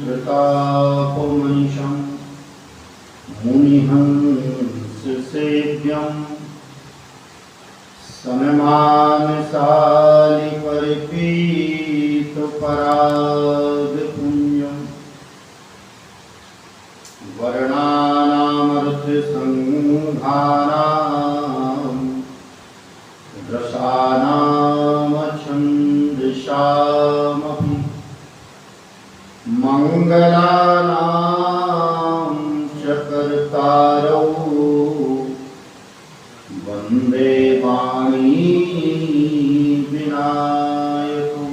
कृतापमनिशं मुनिहंससेव्यं सनमानसालिपरिपीतपरागपुण्यं वर्णानामर्थसङ्घानां रसानामछन्दसामपि मंगलानां च कर्तारौ वन्दे पाणी विनायकौ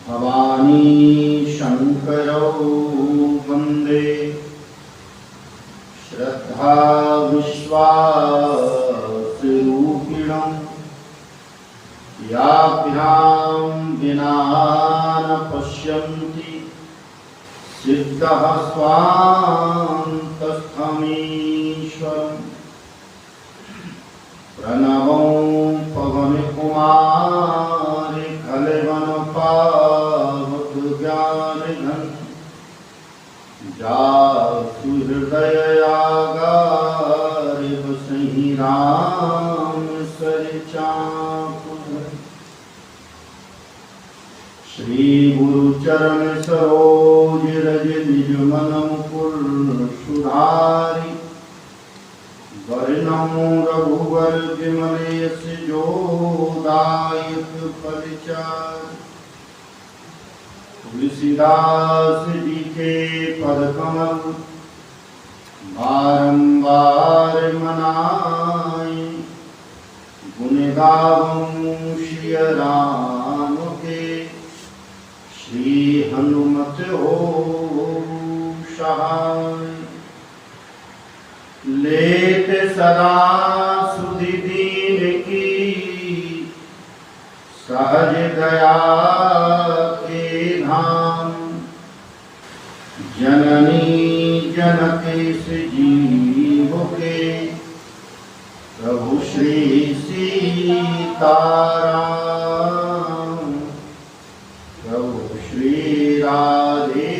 भवानी शंकरौ वन्दे श्रद्धा विश्वासरूपिणं याभ्यां विना न पश्यन्ति सिद्धः स्वान्तस्थमीश्वरम् प्रणवं पवनकुमारी खलवनपावतु ज्ञानघन जासु हृदययागारे वसहि राम सरिचापुर श्री गुरु चरण सरोज रज निज मन मुकुर सुधारि वर्णम रघुवर विमल यश जोदायक परिचार तुलसीदास जी के पद कमल बारंबार मनाए गुण गावूं श्री राम के श्री हनुमत हो सहाय लेत सदा सुधि दीन की सहज दया के धाम जननी जनकेश जीव के प्रभु श्री सीताराम प्रभु श्री राधे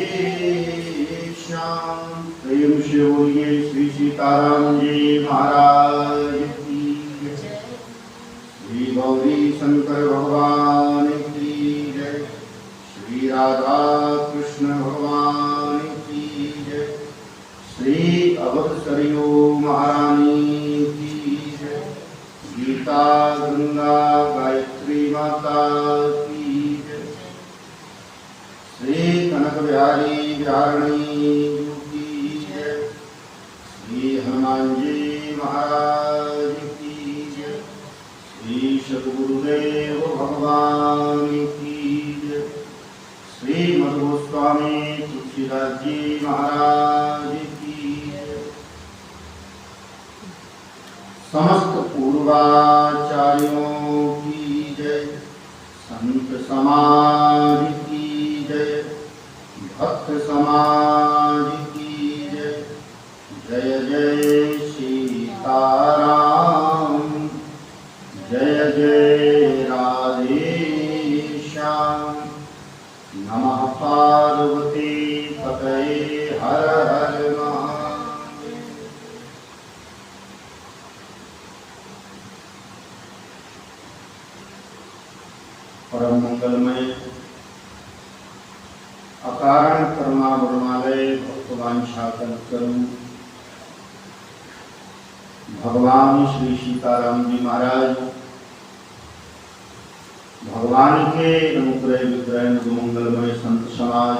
श्याम। प्रेम से बोलिए श्री सीताराम जी महाराज की जय। श्री गौरी शंकर भगवान की जय। श्री राधा कृष्ण भगवान की जय। श्री अवध सरयू महारानी की जय। गीता गंगा गायत्री माता की जय। श्री कनक बिहारी बिहारणी की जय। श्री हनुमान जी महाराज की जय। श्री सद्गुरुदेव भगवान की जय। श्री मधुगोस्वामी तुलसीदास जी महाराज की जय। समस्त पूर्वाचार्यों की जय। संत समाज की जय। भक्त समाज की जय। जय जय सीताराम जय जय राधे श्याम। नमः पार्वती पतये हर हर महादेव। परम मंगलमय अकारण करुणा वरुणालय भक्तवांछा कल्पतरु भगवान श्री सीताराम जी महाराज भगवान के अनुग्रह विग्रह मंगलमय संत समाज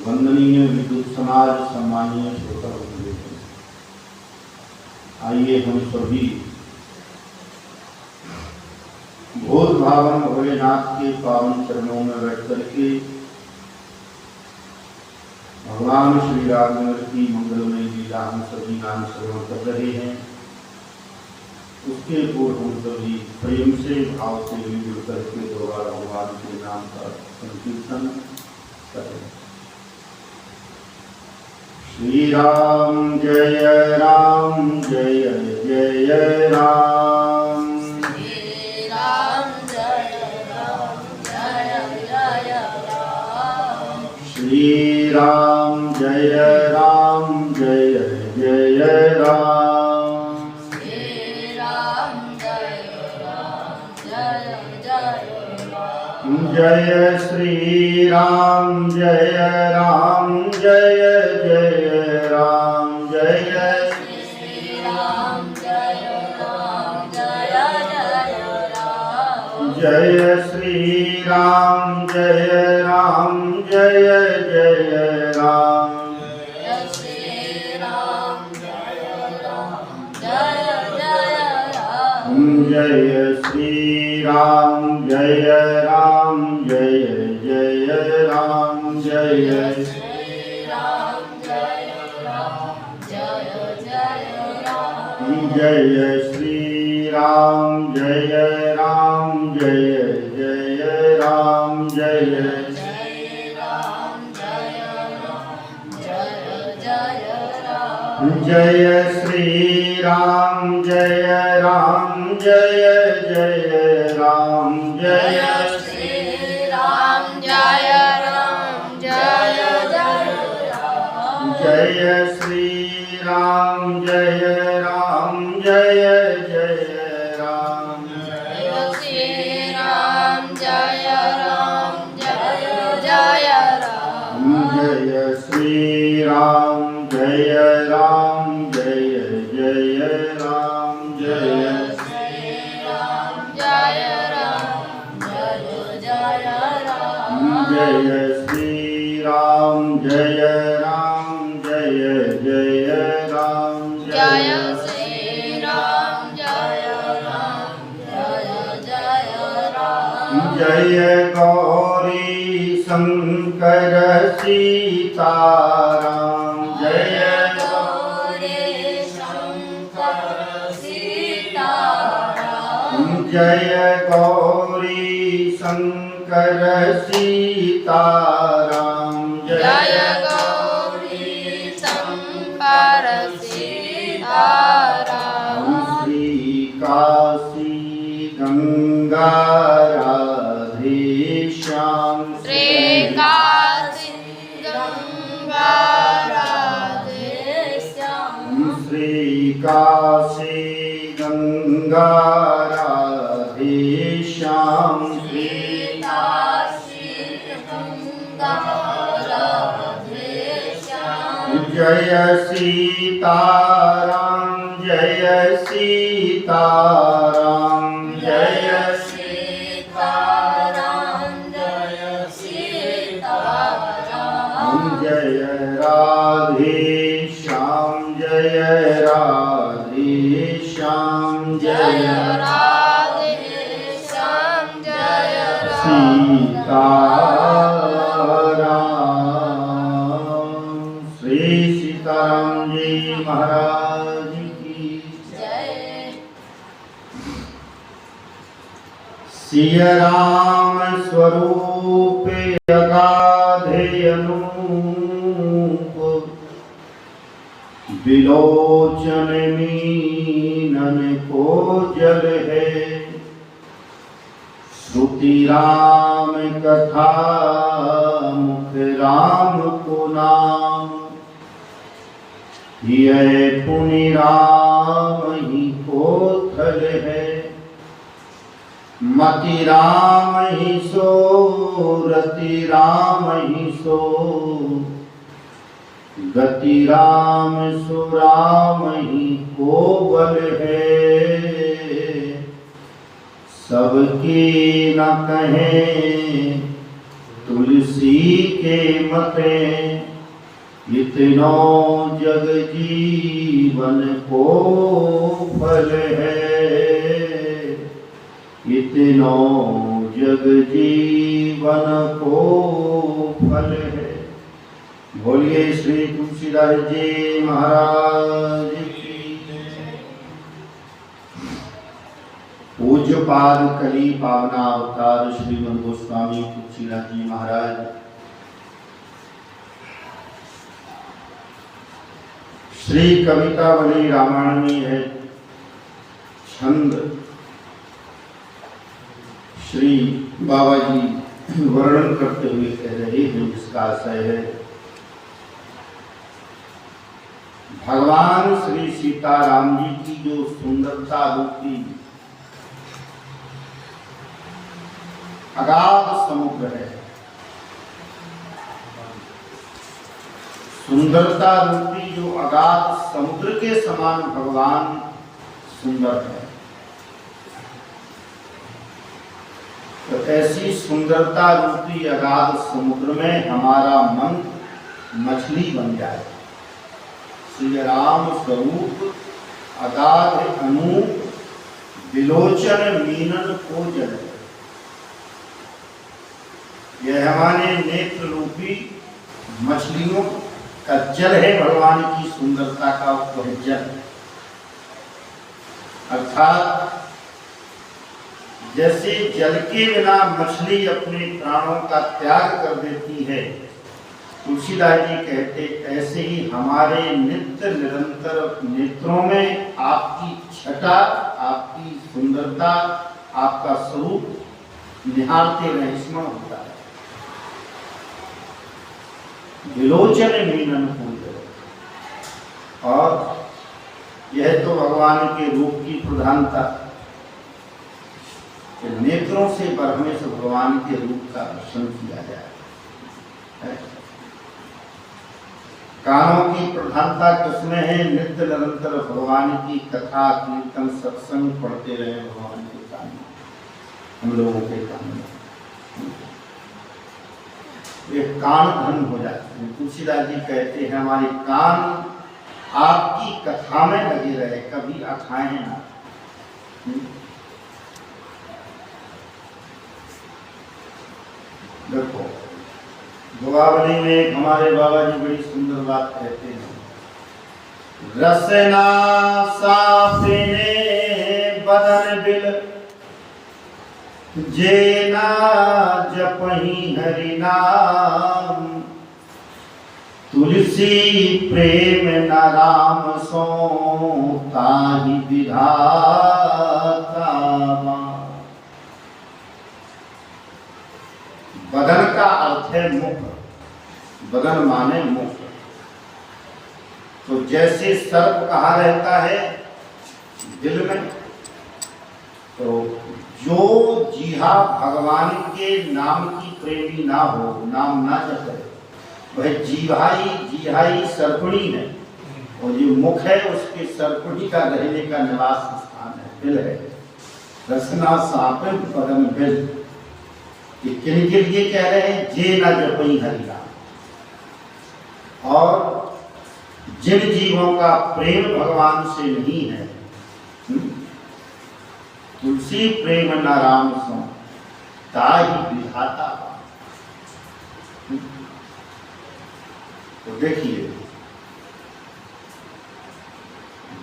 वंदनीय विद्युत समाज सम्मानीय श्रोता वृंद, आइए हम सभी भोर भावन भोलेनाथ के पावन चरणों में बैठ करके भगवान श्री रामचंद्र की मंगलमय लीला हम सभी नाम श्रवण कर रहे हैं। उसके पूर्व हम सभी प्रेम से भाव से मिलजुल करके दोबारा भगवान के नाम का संकीर्तन करें। श्री राम जय जय राम। श्री राम जय जय श्री राम जय राम जय जय राम। श्री राम जय राम जय जय राम। जय श्री राम जय राम जय जय राम। जय श्री राम जय राम जय जय राम। जय श्री राम जय राम जय जय राम। जय श्री राम जय राम जय जय राम। जय श्री राम जय राम जय जय राम। जय श्री राम जय राम जय जय राम। जय श्री राम जय राम जय जय राम। जय श्री राम जय राम जय जय राम। जय श्री राम जय राम जय जय राम। जय श्री राम जय राम जय जय राम। जय श्री राम जय राम जय जय राम। जय श्री राम जय राम जय जय राम। जय श्री राम जय राम जय जय राम। जय श्री राम जय राम जय जय राम। जय श्री राम जय राम जय जय राम। जय श्री राम जय राम जय जय राम। जय गौरी शंकर सीताराम। जय गौरी शंकर सीताराम। जय गौरी शंकर सीताराम। जय गौरी शंकर सीताराम। श्री काशी गंगा राधे श्याम। श्री काशी गंगा राधे श्याम। श्री काशी गंगा राधे श्याम। श्री काशी गंगा राधे श्याम। जय सीताराम जय सीताराम। जय सीताराम जय सीताराम। जय राधे श्याम जय राधे श्याम। जय राधे श्याम जय सीताराम। श्री सीताराम जी महाराज की जय। सिया राम स्वरूप अगाधे अनूप। विलोचन मीनन को जल है। श्रुति राम कथा मुख राम को नाम। यह पुनि राम ही को थल है। मति राम ही सो रति राम ही सो। गति राम सो राम ही को बल है। सबकी न कहें तुलसी के मते। इतनो जग जीवन को फल है। इतनो जग जीवन को फल है। बोलिए श्री तुलसीदास जी महाराज की। पूज्यपाद कली पावना अवतार श्रीमद् गोस्वामी तुलसीदास जी महाराज श्री कवितावली रामायण में है छंद। श्री बाबा जी वर्णन करते हुए कह रहे हैं, जिसका आशय है भगवान श्री सीताराम जी की जो सुंदरता रूपी अगाध समुद्र है, सुंदरता रूपी जो अगाध समुद्र के समान भगवान सुंदर है। तो ऐसी सुंदरता रूपी अगाध समुद्र में हमारा मन मछली बन जाए। श्री राम स्वरूप अगाध अनूप विलोचन मीनन को जल, यह हमारे नेत्र रूपी मछलियों का जल है। भगवान की सुंदरता का वह जल, अर्थात जैसे जल के बिना मछली अपने प्राणों का त्याग कर देती है, तुलसीदास जी कहते ऐसे ही हमारे नित्य निरंतर नेत्रों में आपकी छटा, आपकी सुंदरता, आपका स्वरूप निहारते रहे, स्मरण होता है। विलोचन मीनन पूज, और यह तो भगवान के रूप की प्रधानता, नेत्रों से बरहने से भगवान के रूप का दर्शन किया जाए। कानों की प्रधानता किसमें है? नित्य निरंतर भगवान की कथा कीर्तन सत्संग पढ़ते रहे भगवान के कान में, हम लोगों के कान में ये कान धन हो जाते हैं। तुलसीदास जी कहते हैं हमारे कान आपकी कथा में लगे रहे, कभी अखाएं ना। देखो दुआवली में हमारे बाबा जी बड़ी सुंदर बात कहते हैं, रसना साफिने बदन बिल, जेना जपहि हरि नाम, तुलसी प्रेम न राम सो ताहि विधाता। बदन का अर्थ है मुख, बदन माने मुख। तो जैसे सर्प कहाँ रहता है? दिल में। तो जो जीहा भगवान के नाम की प्रेमी ना हो, नाम ना जपे, वह जीहाई सर्पणी है, और जो मुख है उसके सर्पणी का रहने का निवास स्थान है, दिल है। रसना साप बदन बिल, किन के लिए कह रहे हैं? जे न जपई हरि नाम, और जिन जीवों का प्रेम भगवान से नहीं है, तुलसी प्रेम न राम सो ताहि विधाता। तो देखिए,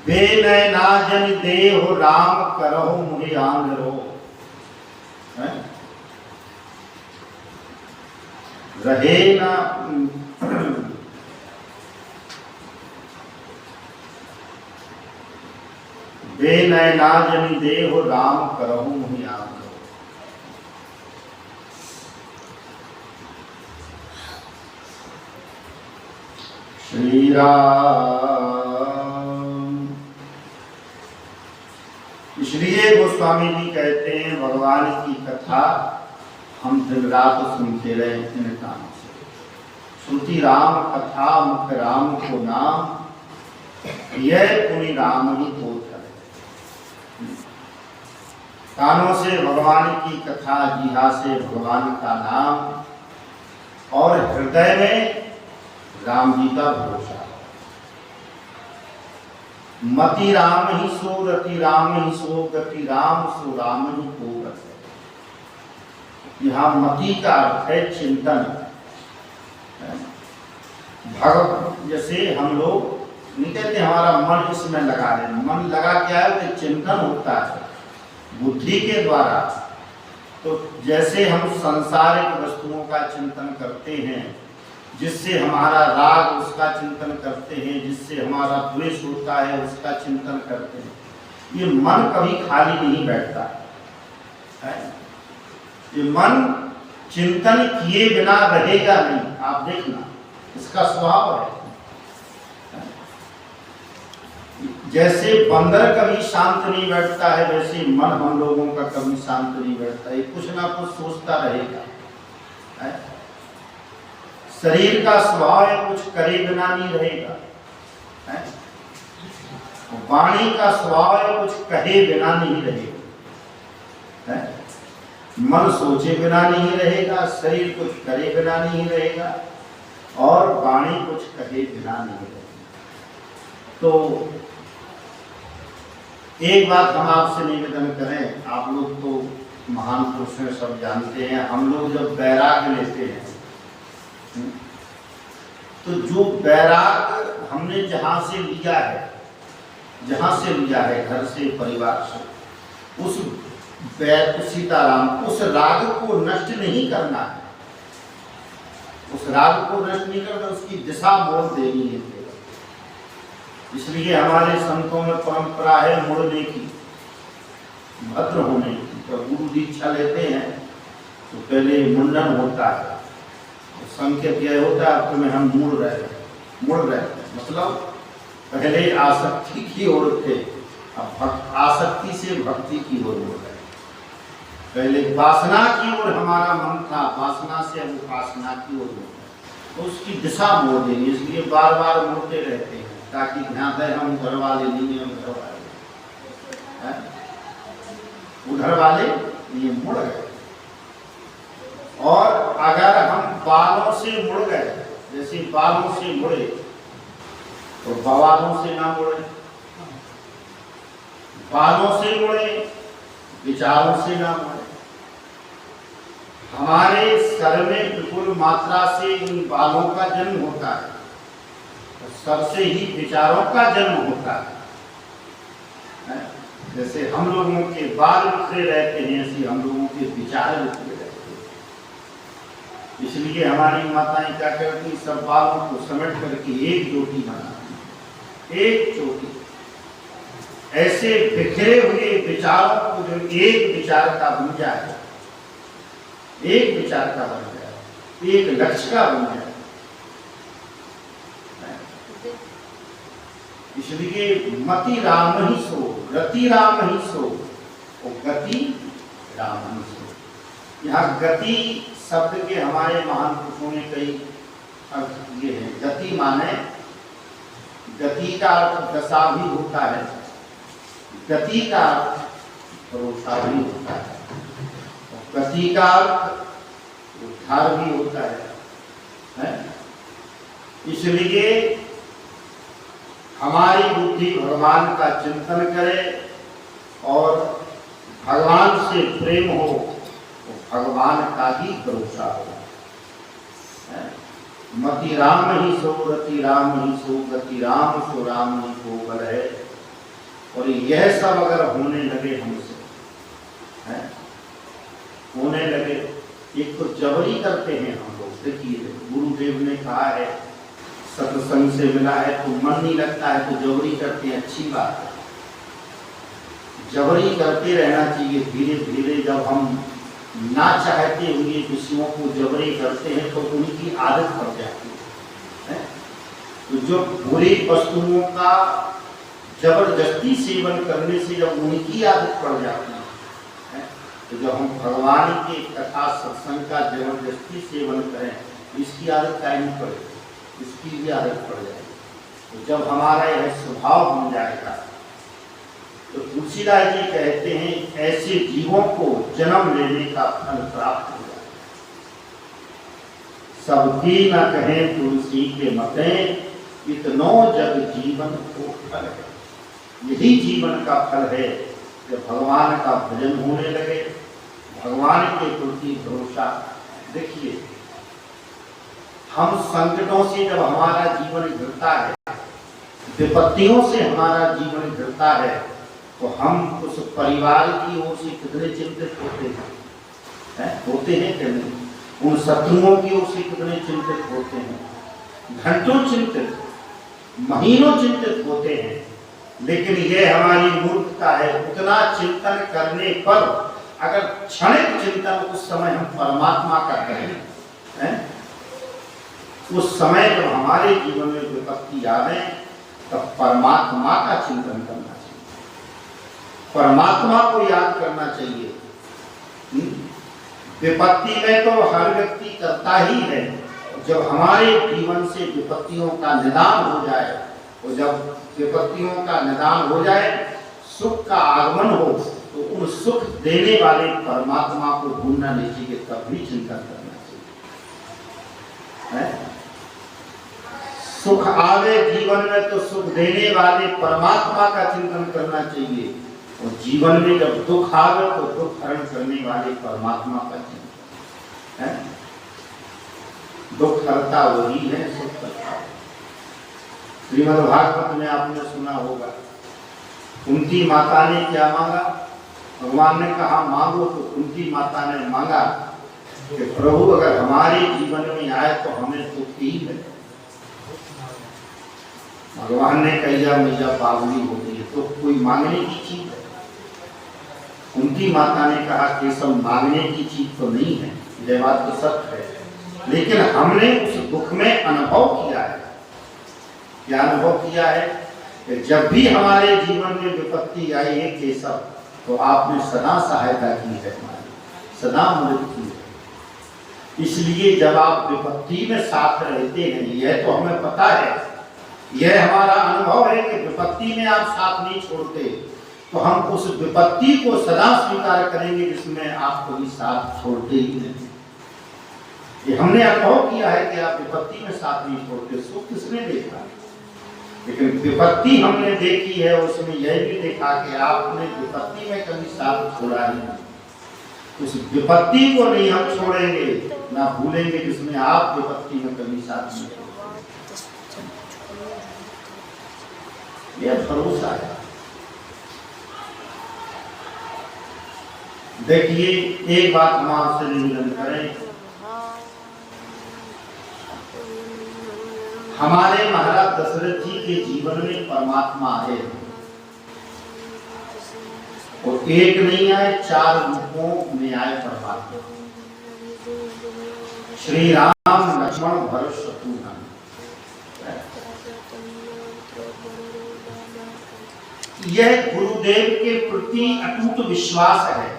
बेनय ना जन देहो राम करहो मुहे आंगरो, रहे ना बेनयना जनि देहो राम करहु मुहि आंगरो। श्री राम। इसलिए गोस्वामी जी कहते हैं भगवान की कथा हम दिन रात सुनते रहे इन कानों से। श्रुति राम कथा मुख राम को नाम, यह पुनि राम ही तो चले। कानों से भगवान की कथा, जीहा से भगवान का नाम, और हृदय में राम जी का भरोसा। मति राम ही सो रति, राम ही सो गति, राम सो राम ही को गति। यहाँ मति का अर्थ है चिंतन। जैसे हम लोग नहीं कहते हमारा मन इसमें लगा रहे, मन लगा क्या है? तो चिंतन होता है बुद्धि के द्वारा। तो जैसे हम सांसारिक वस्तुओं का चिंतन करते हैं, जिससे हमारा राग उसका चिंतन करते हैं, जिससे हमारा द्वेष होता है उसका चिंतन करते हैं, ये मन कभी खाली नहीं बैठता है। ये मन चिंतन किए बिना रहेगा नहीं। आप देखना, इसका स्वभाव है। जैसे बंदर कभी शांत नहीं बैठता है, वैसे मन हम लोगों का कभी शांत नहीं बैठता है, कुछ ना कुछ सोचता रहेगा। शरीर का स्वभाव है कुछ करे बिना नहीं रहेगा। वाणी का स्वभाव है कुछ कहे बिना नहीं रहेगा। मन सोचे बिना नहीं रहेगा, शरीर कुछ करे बिना नहीं रहेगा, और वाणी कुछ कहे बिना नहीं रहेगा। तो एक बात हम आपसे निवेदन करें, आप लोग तो महान पुरुष हैं, सब जानते हैं, हम लोग जब वैराग्य लेते हैं तो जो वैराग्य हमने जहाँ से लिया है घर से, परिवार से, उस सीताराम, उस राग को नष्ट नहीं करना है, उस राग को नष्ट नहीं करना, उसकी दिशा मोड़ देनी है। इसलिए हमारे संतों में परंपरा है मुड़ने की, भद्र होने की। तो गुरु दीक्षा लेते हैं तो पहले मुंडन होता है, संकेत यह होता है तुम्हें हम मुड़ रहे हैं, मतलब पहले आसक्ति की ओर थे, अब आसक्ति से भक्ति की ओर मुड़ रहे। पहले वासना की ओर हमारा मन था, वासना से अब उपासना की ओर मुड़ रहे, तो उसकी दिशा मोड़ देंगे। इसलिए बार बार मुड़ते रहते हैं ताकि ध्यान दें हम उधर वाले नहीं हैं, उधर वाले ये मुड़ गए। और अगर हम बालों से मुड़ गए, जैसे बालों से मुड़े तो बवालों से ना मुड़े, बालों से मुड़े, विचारों से ना मुड़े। हमारे सर में विपुल मात्रा से इन बालों का जन्म होता है, सर से ही विचारों का जन्म होता है। जैसे हम लोगों के बाल बिखरे रहते हैं, ऐसे हम लोगों के विचार बिखरे रहते हैं। इसलिए हमारी माताएं क्या करती, सब बालों को समेट करके एक चोटी बनाती, एक चोटी। ऐसे बिखरे हुए विचारों को जो एक विचार का बन जाए, एक विचार का बन जाए, एक लक्ष्य का बन जाए। इसलिए मति राम ही सो, गति राम ही सो, और गति राम ही सो। यहाँ गति शब्द के हमारे महान पुरुषों ने कई अर्थ किए हैं। गति माने, गति का अर्थ दशा भी होता है, गति का अर्थ भरोसा भी होता है, गति का अर्थ उद्धार भी होता है। इसलिए हमारी बुद्धि भगवान का चिंतन करे और भगवान से प्रेम हो, तो भगवान का ही भरोसा हो। मति राम ही सो, रति राम ही सो, गति राम सो राम ही को बल है। और यह सब अगर होने लगे हमसे, होने लगे, एक तो जबरी करते हैं हम लोग। देखिए गुरुदेव ने कहा है सत्संग से मिला है तो मन नहीं लगता है तो जबरी करते हैं, अच्छी बात है, जबरी करते रहना चाहिए। धीरे धीरे जब हम ना चाहते हुए विषयों को जबरी करते हैं तो उनकी आदत पड़ जाती है। तो जो बुरी वस्तुओं का जबरदस्ती सेवन करने से जब उनकी आदत पड़ जाती है, तो जब हम भगवान के कथा सत्संग का जबरदस्ती सेवन करें, इसकी आदत कायम पड़े, इसकी भी आदत पड़ जाएगी। तो जब हमारा यह स्वभाव बन जाएगा तो तुलसीदास जी कहते हैं ऐसे जीवों को जन्म लेने का फल प्राप्त हो जाए। सबकी न कहें तुलसी के मते, इतनो जग जीवन को फल है। यही जीवन का फल है जब भगवान का भजन होने लगे, भगवान के प्रति भरोसा। देखिए हम संकटों से जब हमारा जीवन घिरता है, विपत्तियों से हमारा जीवन घिरता है, तो हम उस परिवार की ओर से कितने चिंतित होते हैं, होते हैं कि नहीं? उन शत्रुओं की ओर से कितने चिंतित होते हैं, घंटों चिंतित, महीनों चिंतित होते हैं। लेकिन यह हमारी मूर्खता है, उतना चिंतन करने पर अगर क्षणिक चिंतन उस समय हम परमात्मा का करें, हैं? उस समय जब हमारे जीवन में विपत्ति आवे तब परमात्मा का चिंतन करना चाहिए, परमात्मा को याद करना चाहिए। विपत्ति में तो हर व्यक्ति करता ही है। जब हमारे जीवन से विपत्तियों का निदान हो जाए, और जब विपत्तियों का निदान हो जाए, सुख का आगमन हो, तो उन सुख देने वाले परमात्मा को भूलना नहीं चाहिए, तब भी चिंतन करना चाहिए। सुख आवे जीवन में तो सुख देने वाले परमात्मा का चिंतन करना चाहिए, और जीवन में जब दुख आवे तो दुख हरण करने वाले परमात्मा का चिंतन है। दुख हरता वही है, सुख करता है। श्रीमद् भागवत में आपने सुना होगा, कुंती माता ने क्या मांगा? भगवान ने कहा मांगो, तो कुंती माता ने मांगा कि प्रभु अगर हमारे जीवन में आए तो हमें दुख ही है। भगवान ने कहा मैया पावनी होती है, तो कोई मांगने की चीज है? कुंती माता ने कहा कि सब मांगने की चीज तो नहीं है, यह बात तो सत्य है, लेकिन हमने उस दुख में अनुभव किया है। क्या अनुभव किया है? कि जब भी हमारे जीवन में विपत्ति आई है केशव, तो आपने सदा सहायता की है, हमारी सदा मदद की है। इसलिए जब आप विपत्ति में साथ रहते हैं, यह तो हमें पता है, यह हमारा अनुभव है कि विपत्ति में आप साथ नहीं छोड़ते, तो हम उस विपत्ति को सदा स्वीकार करेंगे जिसमें आप कभी साथ छोड़ते ही नहीं। ये हमने अनुभव किया है कि आप विपत्ति में साथ नहीं छोड़ते। सुख किसने देखा? लेकिन विपत्ति हमने देखी है, उसमें यह भी देखा कि आपने विपत्ति में कभी साथ छोड़ा ही नहीं। उस विपत्ति को नहीं हम छोड़ेंगे, ना भूलेंगे जिसमें आप विपत्ति में कभी साथ नहीं छोड़े। यह भरोसा है। देखिए, एक बात हम आपसे निवेदन करें, हमारे महाराज दशरथ जी के जीवन में परमात्मा आए, और एक नहीं आए, 4 रूपों में आए परमात्मा। श्री राम, लक्ष्मण, भरत, शत्रुघ्न। यह गुरुदेव के प्रति अटूट विश्वास है।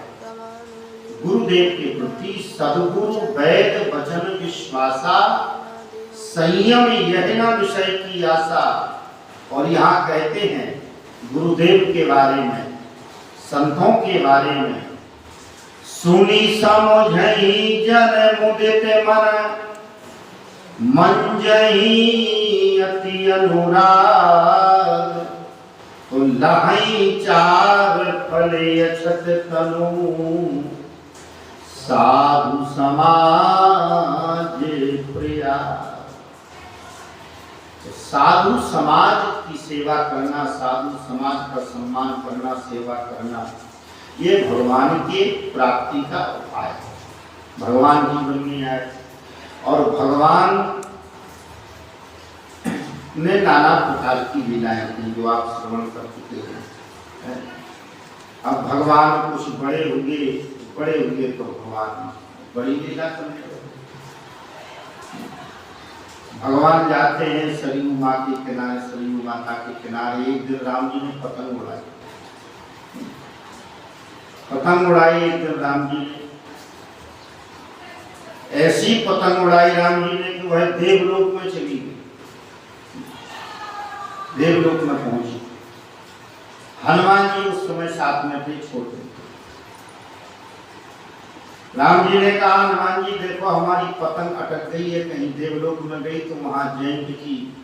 गुरुदेव के प्रति सद्गुरु वैद वचन विश्वासा, संयम यह न विषय की आशा। और यहाँ कहते हैं गुरुदेव के बारे में, संतों के बारे में, सुनी समझई जन मुदित मन, मंजई अति अनुराग, तो लहई 4 फले अछत तनु, साधु समाज प्रिया। तो साधु समाज की सेवा करना, साधु समाज का सम्मान करना, सेवा करना, ये भगवान के प्राप्ति का उपाय है। भगवान जीवन में आए, और भगवान ने नाना प्रकार की लीलाएं की जो आप श्रवण कर चुके हैं। अब भगवान कुछ बड़े होंगे तो भगवान बड़ी लीला करने। भगवान जाते हैं सरयू माँ के किनारे, सरयू माता के किनारे। एक दिन राम जी ने पतंग उड़ाई, एक दिन राम जी ने ऐसी पतंग उड़ाई राम जी ने कि वह देवलोक में चली गई, देवलोक में पहुंची। हनुमान जी उस समय साथ में थे, छोटे। राम जी ने कहा, हनुमान जी देखो हमारी पतंग अटक गई है, कहीं देवलोक में गई तो वहां जयंत की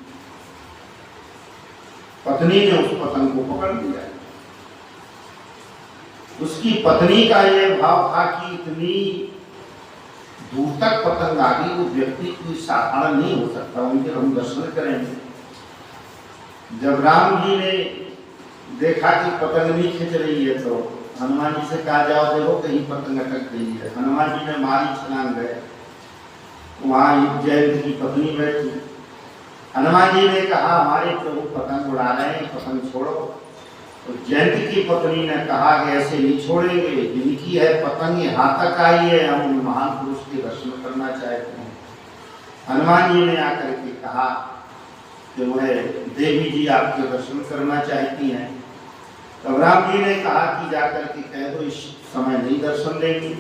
पत्नी ने उस पतंग को पकड़ लिया। उसकी पत्नी का यह भाव था कि इतनी दूर तक पतंग आ गई, वो व्यक्ति कोई साधारण नहीं हो सकता, उनके हम दर्शन करेंगे। जब राम जी ने देखा कि पतंग नहीं खिंच रही है, तो हनुमान जी से कहा, जाओ देखो कहीं पतंग अटक गई है। हनुमान जी ने मारी छलांग गए, वहां जयंत की पत्नी बैठी। हनुमान जी ने कहा, हमारे प्रभु पतंग उड़ा रहे हैं, पतंग छोड़ो। तो जयंत की पत्नी ने कहा कि ऐसे नहीं छोड़ेंगे, जिनकी है पतंग यहाँ तक आई है, हम उन महान पुरुष के दर्शन करना चाहते हैं। हनुमान जी ने आकर के कहा कि वह देवी जी आपके दर्शन करना चाहती हैं। तब राम जी ने कहा कि जाकर के कह दो इस समय नहीं दर्शन देंगे,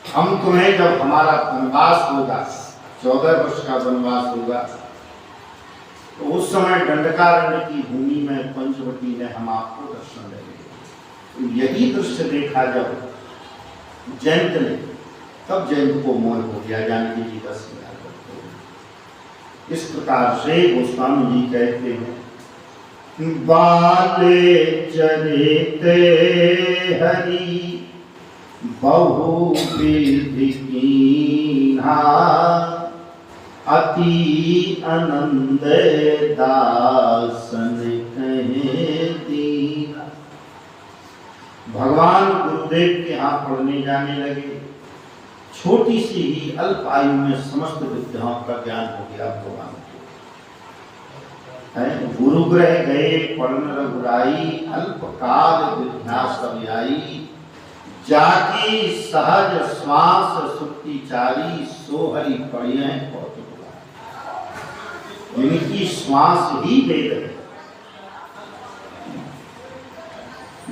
हम तुम्हें जब हमारा वनवास होगा, 14 वर्ष का वनवास होगा, तो उस समय दंडकारण्य की भूमि में पंचवटी में हम आपको दर्शन देंगे। तो यही दृश्य देखा जब जयंत ने, तब जयंत को मोह हो गया जानकी जी का श्रृंगार करते हुए। इस प्रकार से गोस्वामी जी कहते हैं, बाले चरिते हरि बहु विधि कीन्हा, अति आनंद दासन कहे दीना। भगवान गुरुदेव के यहाँ पढ़ने जाने लगे। छोटी सी ही अल्प आयु में समस्त विद्याओं का ज्ञान हो गया भगवान को। गुरु ग्रह गए पढ़न रघुराई, अल्प काल विद्या सब आई, जाकी सहज श्वास सुक्तिचारी, सोहरि पढ़िए कौतुक। इनकी श्वास ही वेद है,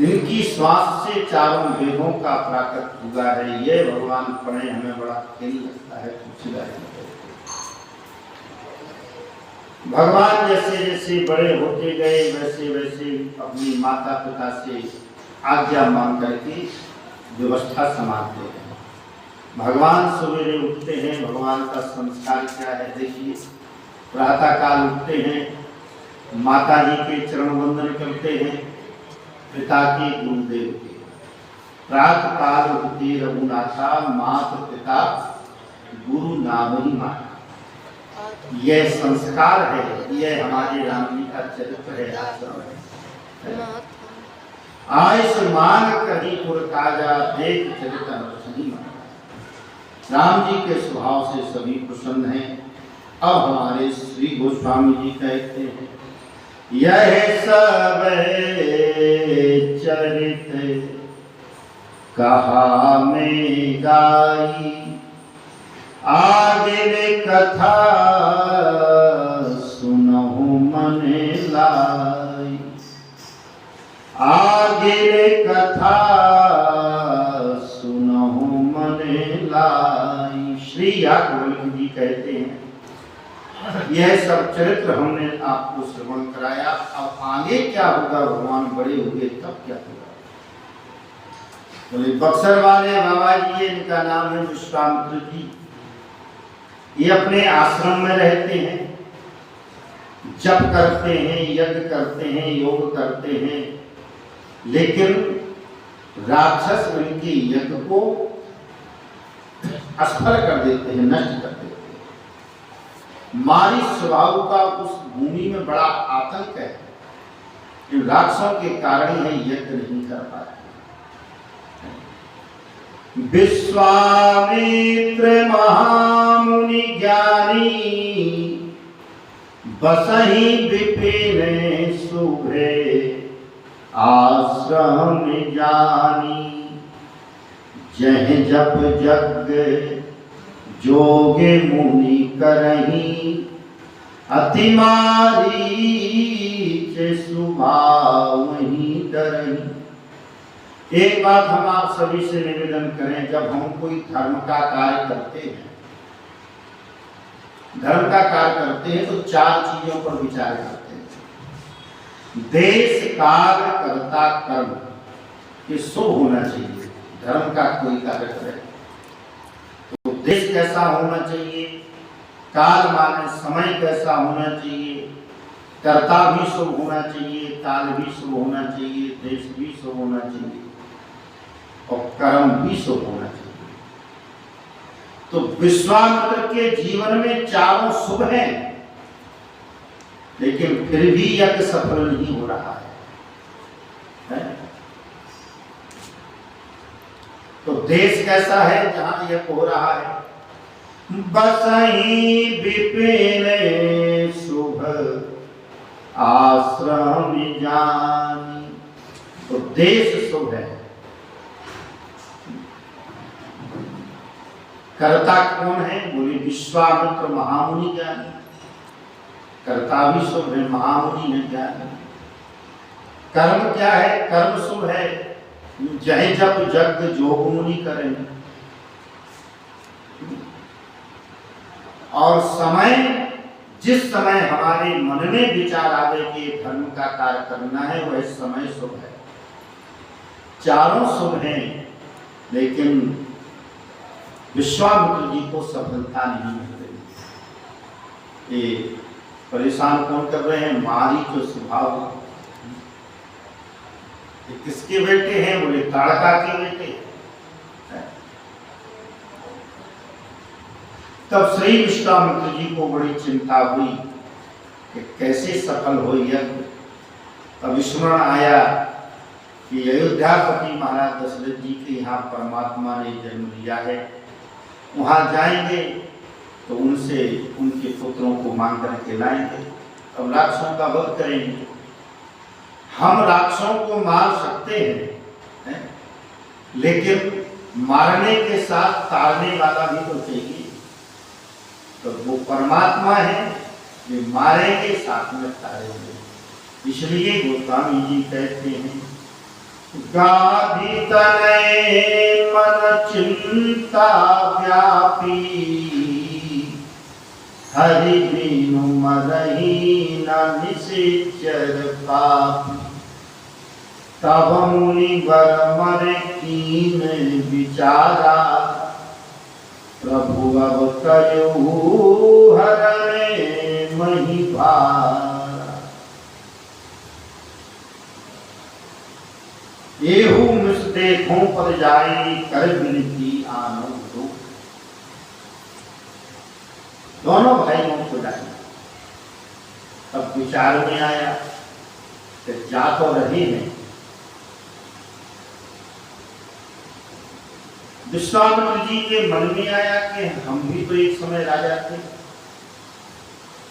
इनकी श्वास से चारों वेदों का प्राकट हुआ है। ये भगवान पढ़े हमें बड़ा खेल लगता है, खुशी लगती है। भगवान जैसे जैसे बड़े होते गए वैसे वैसे अपनी माता पिता से आज्ञा मांग करके व्यवस्था संभालते हैं। भगवान सवेरे उठते हैं, भगवान का संस्कार क्या है देखिए। प्रातः काल उठते हैं, माता जी के चरण वंदन करते हैं, पिता के गुरुदेव के। प्रातः काल उठते रघुनाथा, मात पिता गुरु नाम ही माता। यह संस्कार है, यह हमारे राम जी का चरित्र है। आयुष्मान कहीं पुर काजा, देख चरित्र सही माता। राम जी के स्वभाव से सभी प्रसन्न हैं। अब हमारे श्री गोस्वामी जी कहते हैं, यह सब चरित कहा में गाई, आगे कथा सुनहु मन लाई, आगे कथा सुनहु मन लाई। श्री याज्ञवल्क्य जी कहते हैं, यह सब चरित्र हमने आपको श्रवण कराया, अब आगे क्या होगा, भगवान बड़े हुए तब क्या होगा। बोले बक्सर वाले बाबा जी, इनका नाम है विश्वामित्र जी। ये अपने आश्रम में रहते हैं, जप करते हैं, यज्ञ करते हैं, योग करते हैं, लेकिन राक्षस इनके यज्ञ को असफल कर देते हैं, नष्ट कर देते हैं। मारी स्वभाव का उस भूमि में बड़ा आतंक है। इन राक्षसों के कारण ही यज्ञ नहीं कर पाते। विश्वामित्र महामुनि ज्ञानी, बसहि विपिन शुभे, आश्रम जानी। जह जप यज्ञ जोगे मुनि करही, अति मारीच सुभावहि डरही। एक बात हम आप सभी से निवेदन करें, जब हम कोई धर्म का कार्य करते हैं, धर्म का कार्य करते हैं तो 4 चीजों पर विचार करते हैं। देश काल कर्ता कर्म, ये शुभ होना चाहिए। धर्म का कोई कार्य करे तो देश कैसा होना चाहिए, काल माने समय कैसा होना चाहिए, कर्ता भी शुभ होना चाहिए, काल भी शुभ होना चाहिए, देश भी शुभ होना चाहिए और कर्म भी शुभ होना चाहिए। तो विश्वामित्र के जीवन में चारों शुभ हैं, लेकिन फिर भी यज्ञ सफल नहीं हो रहा है? तो देश कैसा है जहां यज्ञ हो रहा है? बसहि विपिन शुभ, आश्रम जानी। तो देश शुभ है। कर्ता कौन है? बोले विश्वामित्र महामुनि ज्ञानी। कर्ता भी शुभ है, महामुनि है ज्ञानी। कर्म क्या है? कर्म शुभ है। जय जप जग जोग मुनि करें। और समय, जिस समय हमारे मन में विचार आवे कि धर्म का कार्य करना है, वह समय शुभ है। चारों शुभ हैं, लेकिन विश्वामित्र जी को सफलता नहीं मिल रही। ये परेशान कौन कर रहे हैं? मारीच जो स्वभाव। किसके बेटे हैं? बोले ताड़का के बेटे। तब श्री विश्वामित्र जी को बड़ी चिंता हुई कि कैसे सफल हो यज्ञ। तब स्मरण आया कि अयोध्यापति महाराज दशरथ जी के यहाँ परमात्मा ने जन्म लिया है, वहां जाएंगे तो उनसे उनके पुत्रों को मांग करके लाएंगे, तब राक्षसों का वध करेंगे। हम राक्षसों को मार सकते हैं, लेकिन मारने के साथ तारने वाला भी तो चाहिए। तो वो परमात्मा है, वे मारेंगे साथ में तारेंगे। इसलिए गोस्वामी जी कहते हैं, गाधी तनय मन चिंता व्यापी, हरि बिनु मरहि न निश्चर पापी। तब मुनि वर मर कीन विचारा, प्रभु अब कयो हरणे मही भारा। एहू मिस देखों पर जाए, कर विनती आनंद दो। दोनों भाइयों को डाला। तब विचार में आया कि जा तो रहे हैं। विश्वामित्र जी के मन में आया कि हम भी तो एक समय राजा थे,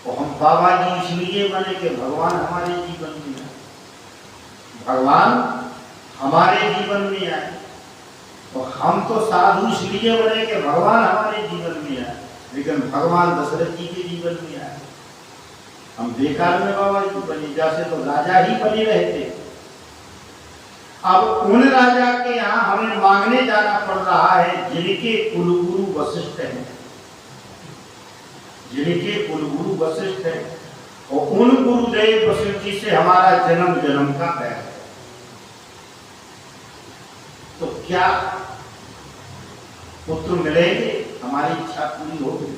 और हम बाबा जी इसलिए बने कि भगवान हमारे जीवन में आए। भगवान हमारे जीवन में आए, और हम तो साधु इसलिए बने कि भगवान हमारे जीवन में आए, लेकिन भगवान दशरथ जी के जीवन में आए। हम बेकार में बाबा जी बने, जैसे तो राजा ही बने रहते। अब उन राजा के यहाँ हमें मांगने जाना पड़ रहा है जिनके कुलगुरु वशिष्ठ हैं, जिनके कुलगुरु वशिष्ठ हैं, और उन गुरुदेव वशिष्ठ जी से हमारा जन्म जन्म का बैर है। तो क्या पुत्र मिलेंगे? हमारी इच्छा पूरी होगी।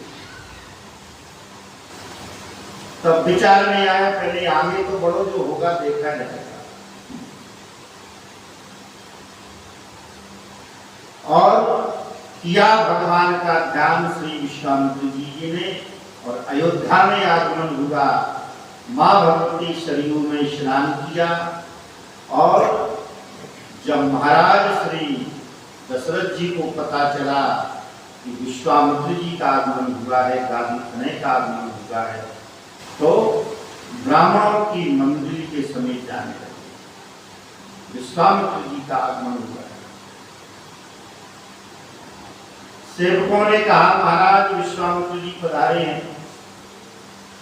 तब विचार में आया, पहले आगे तो बढ़ो, जो होगा देखा जाएगा। और किया भगवान का ध्यान श्री विश्वामित्र जी ने, और अयोध्या में आगमन हुआ। मां भगवती सरयू में स्नान किया, और जब महाराज श्री दशरथ जी को पता चला कि विश्वामित्र जी का आगमन हुआ है, गादी तनय का आगमन हुआ है, तो ब्राह्मणों की मंडली के समेत जाने लगे। विश्वामित्र जी का आगमन हुआ है। सेवकों ने कहा, महाराज विश्वामित्र जी पधारे हैं।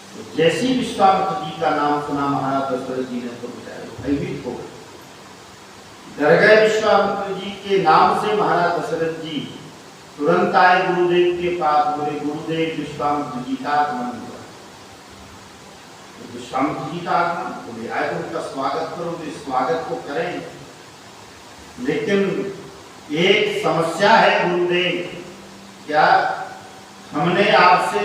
तो जैसे ही विश्वामित्र जी का नाम सुना महाराज दशरथ जी ने तो बेचारे भयभीत हो गए, डर गए। विश्वामित्र जी के नाम से महाराज दशरथ जी तुरंत आए गुरुदेव के पास, बोले गुरुदेव विश्वामित्र जी का आगमन हुआ। तो विश्वामित्र जी का आगमन, बोले आए तो उनका स्वागत करोगे? स्वागत को करें, लेकिन एक समस्या है गुरुदेव। क्या? हमने आपसे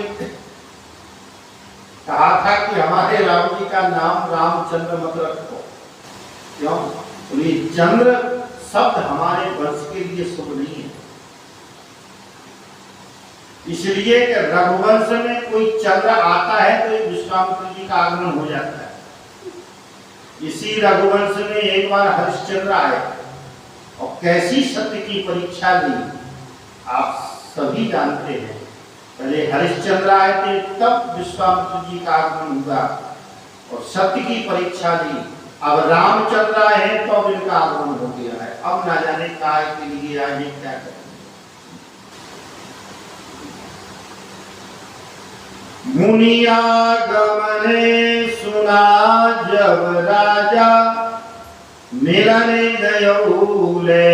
कहा था कि हमारे राम जी का नाम रामचंद्र मत रखो। क्यों? बोले चंद्र शब्द हमारे वंश के लिए शुभ नहीं है, इसलिए कि रघुवंश में कोई चंद्र आता है तो विश्वामित्र जी का आगमन हो जाता है। इसी रघुवंश में एक बार हरिश्चंद्र आए, और कैसी सत्य की परीक्षा ली आप सभी जानते हैं। पहले हरिश्चंद्र आए थे, तब विश्वामित्र जी का आगमन हुआ, और सत्य की परीक्षा ली। अब राम चल रहा है तो अब इनका आगमन हो गया है, अब ना जाने काय के लिए आगे क्या करें। मुनियागमने सुना जब राजा, मिलने गयौले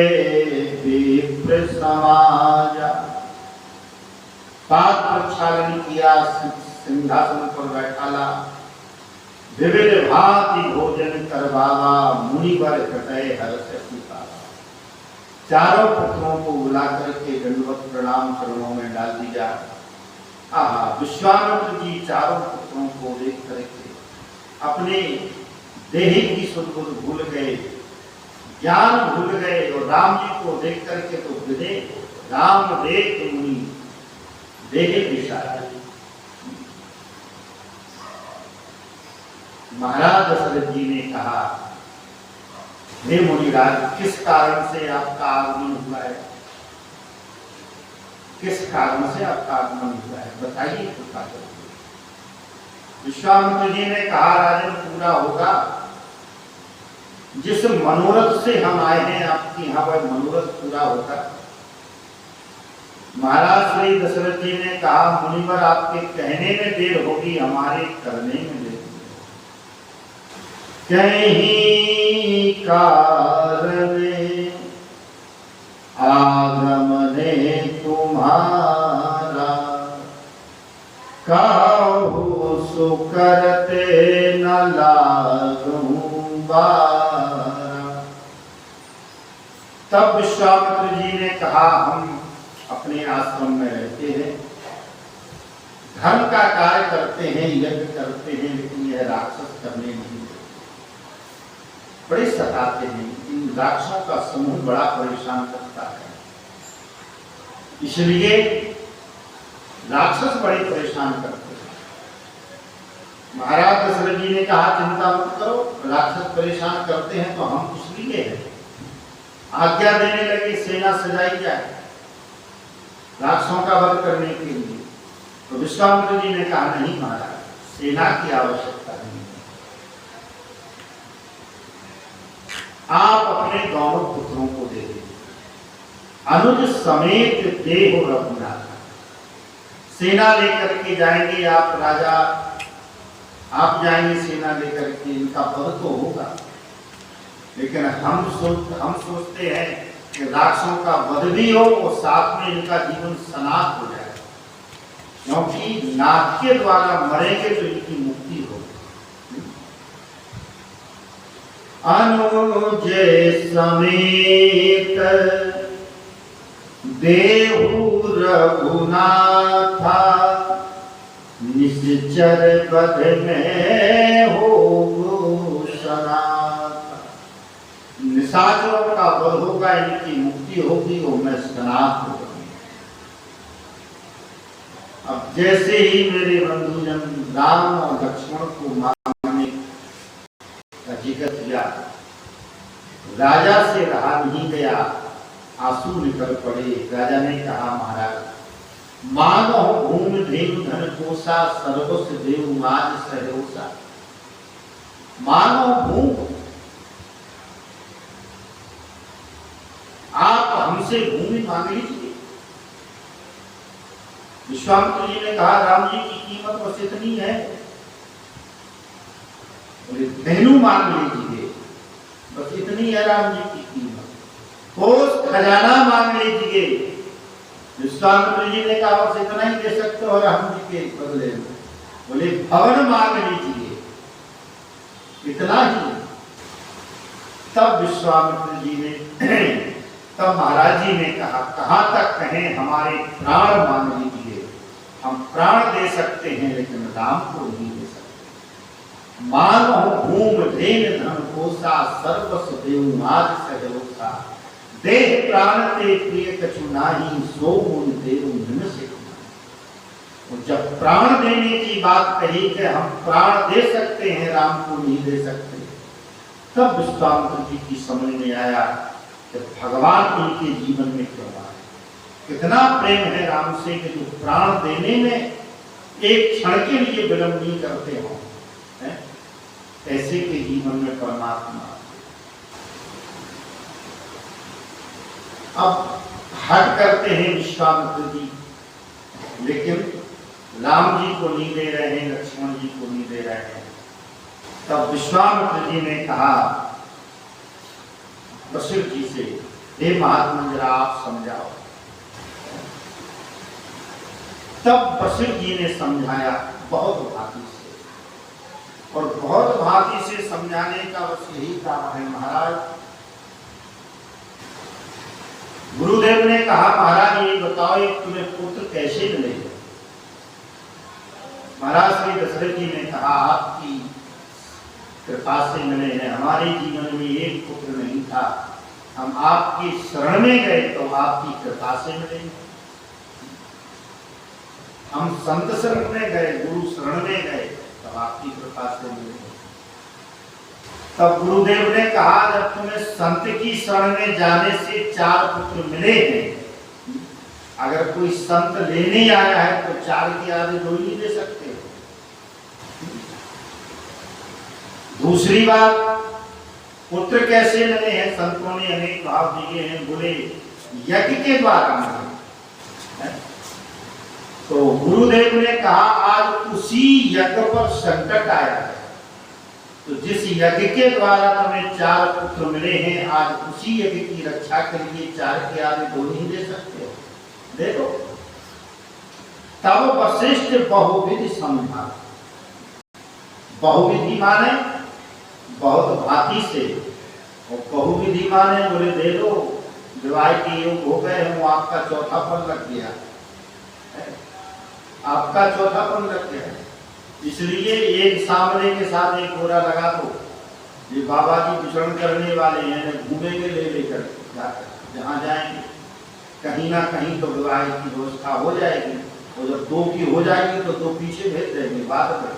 विप्र समाजा। पात्र प्रक्षालन किया, सिंहासन पर बैठाला, विविध भांति भोजन करवावा, मुनिवर कटय हर्ष पावा। चारों पुत्रों को बुला करके दंडवत प्रणाम चरणों में डाल दिया। आहा, विश्वामित्र जी चारों पुत्रों को देख करके अपने देह की सुध भूल गए, ज्ञान भूल गए, और राम जी को देख करके तो विदे राम देख मुनि देहे विशाल। महाराज दशरथ जी ने कहा, हे मुनिराज, किस कारण से आपका आगमन हुआ है? किस कारण से आपका आगमन हुआ है, बताइए कृपा करके। विश्वामित्र जी ने कहा, राजन पूरा होगा, जिस मनोरथ से हम आए हैं आपके यहाँ पर मनोरथ पूरा होगा। महाराज श्री दशरथ जी ने कहा, मुनिवर आपके कहने में देर होगी, हमारे करने में देर होगी। कहीं कारणे आगमने तुम्हारा, काहू सुकरते न लागूं बारा। तब विश्वामित्र जी ने कहा, हम अपने आश्रम में रहते हैं, धर्म का कार्य करते हैं, यज्ञ करते हैं, लेकिन यह राक्षस करने नहीं देते, बड़े सताते हैं। इन राक्षसों का समूह बड़ा परेशान करता है, इसलिए राक्षस बड़े परेशान करते हैं। महाराज दशरथ जी ने कहा, चिंता मत करो, राक्षस परेशान करते हैं तो हम कुछ लिए हैं। आज्ञा देने लगे, सेना सजाई जाए राक्षसों का वध करने के लिए। तो विश्वामित्र जी ने कहा, नहीं महाराज, सेना की आवश्यकता नहीं है, आप अपने दोनों पुत्रों को दे दीजिए, अनुज समेत देहो रघुनाथ। सेना लेकर के जाएंगे आप राजा, आप जाएंगे सेना लेकर के, इनका वध तो होगा, लेकिन हम सोचते हैं कि राक्षसों का वध भी हो और साथ में इनका जीवन समाप्त हो जाए, क्योंकि नाथ के द्वारा मरेंगे तो इनकी मुक्ति हो। अनुज समेत देहु रघुनाथा, निश्चर वध में हो सनाथ। निशाचरों का वध होगा, इनकी मुक्ति होगी, वो मैं सनाथ हो जाऊंगा। अब जैसे ही मेरे बंधुजन राम और लक्ष्मण को मारने का जिक्र किया, राजा से रहा नहीं गया, आंसू निकल पड़े। राजा ने कहा, महाराज, मानो भूमि धेनु धन कोसा, सर्वस्व देव माज सहरोसा। मानो भूमि, आप हमसे भूमि मांग लीजिए। विश्वामित्र जी ने कहा, राम जी की कीमत बस इतनी है, बोले धेनु मांग लीजिए, बस इतनी है राम जी की कीमत। कोष खजाना मांग लीजिए। विश्वामित्र जी ने कहा, बस इतना ही दे सकते हो राम जी के बदले में। बोले भवन मांग लीजिए, इतना ही। तब विश्वामित्र जी ने तब महाराज जी ने कहा, कहां तक कहें, हमारे प्राण मांग लीजिए, हम प्राण दे सकते हैं लेकिन राम को नहीं दे सकते। मानो भूम धेन धन कोसा, सर्वस्व देव माज सहरोसा। देह प्राण ते प्रिय कछु नाही, सो मुनि देव निम से। और जब प्राण देने की बात कही कि हम प्राण दे सकते हैं, राम को नहीं दे सकते, तब विश्वामित्र जी की समझ में आया कि भगवान उनके जीवन में क्यों आए। कितना प्रेम है राम से कि जो प्राण देने में एक क्षण के लिए विलंब नहीं करते हो। ऐसे के जीवन में परमात्मा। अब हट करते हैं विश्वामित्र जी, लेकिन राम जी को नहीं दे रहे हैं, लक्ष्मण जी को नहीं दे रहे हैं। तब विश्वामित्र जी ने कहा वशिष्ठ जी से, हे महात्मा जरा आप समझाओ। तब वशिष्ठ जी ने समझाया बहुत भांति से, और बहुत भांति से समझाने का बस यही कारण है महाराज। गुरुदेव ने कहा महाराज ये बताओ एक तुम्हें पुत्र कैसे मिलेगा। महाराज श्री दशरथ जी ने कहा आपकी कृपा से मिले हैं। हमारे जीवन में एक पुत्र नहीं था, हम आपकी शरण में गए तो आपकी कृपा से मिले। हम संत शरण में गए, गुरु शरण में गए, तब आपकी कृपा से मिले। तब गुरुदेव ने कहा जब तुम्हें संत की शरण में जाने से 4 पुत्र मिले हैं, अगर कोई संत लेने आया है तो 4 के आगे 2 ही दे सकते हो। दूसरी बात, पुत्र कैसे मिले हैं? संतों ने अनेक भाव दिए हैं, बोले यज्ञ के द्वारा मिले। तो गुरुदेव ने कहा आज उसी यज्ञ पर संकट आया है, तो जिस यज्ञ के द्वारा तुम्हें 4 पुत्र मिले हैं, आज उसी यज्ञ की रक्षा के लिए 4 के आगे 2 नहीं दे सकते हो। देखो तब वशिष्ठ बहुविधि समझा। बहुविधि माने बहुत भांति से, और बहुविधि माने बोले दे दो, विवाह के योग हो गए हम, आपका चौथापन लग गया, आपका चौथापन लग गया। इसलिए एक सामने के साथ एक गोरा लगा दो। ये बाबा जी विचरण करने वाले हैं, घूमेंगे ले लेकर जाकर जहाँ जाएंगे, कहीं ना कहीं तो विवाह की व्यवस्था हो जाएगी, और जब 2 की हो जाएगी तो 2 पीछे भेज देंगे बाद में।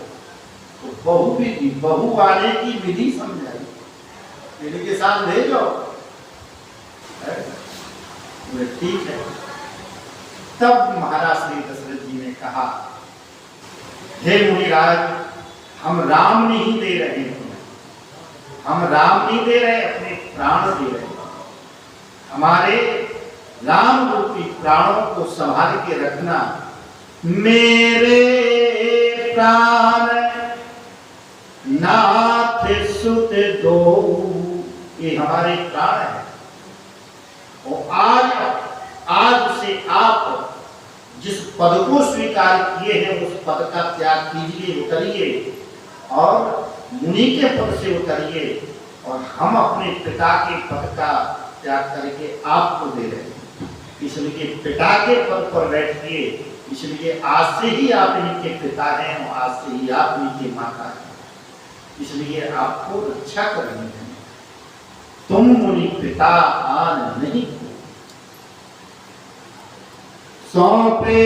तो बहु आने की विधि समझाई, इनके साथ भेजो, ठीक है। तब महाराज श्री दशरथ जी ने कहा हे मुनिराज, हम राम नहीं दे रहे तुम्हें, हम राम नहीं दे रहे, अपने प्राण दे रहे। हमारे राम रूपी प्राणों को संभाल के रखना। मेरे प्राण नाथ सुत दो, ये हमारे प्राण है। और आज से आप जिस पद को स्वीकार किए हैं उस पद का त्याग कीजिए, उतरिए, और मुनि के पद से उतरिए, और हम अपने पिता के पद का त्याग करके आपको दे रहे हैं। इसलिए पिता के पद पर बैठिए, इसलिए आज से ही आप इनके पिता हैं, और आज से ही आप इनके माता हैं, इसलिए आपको रक्षा करनी है। तुम मुनि पिता आन नहीं सौंपे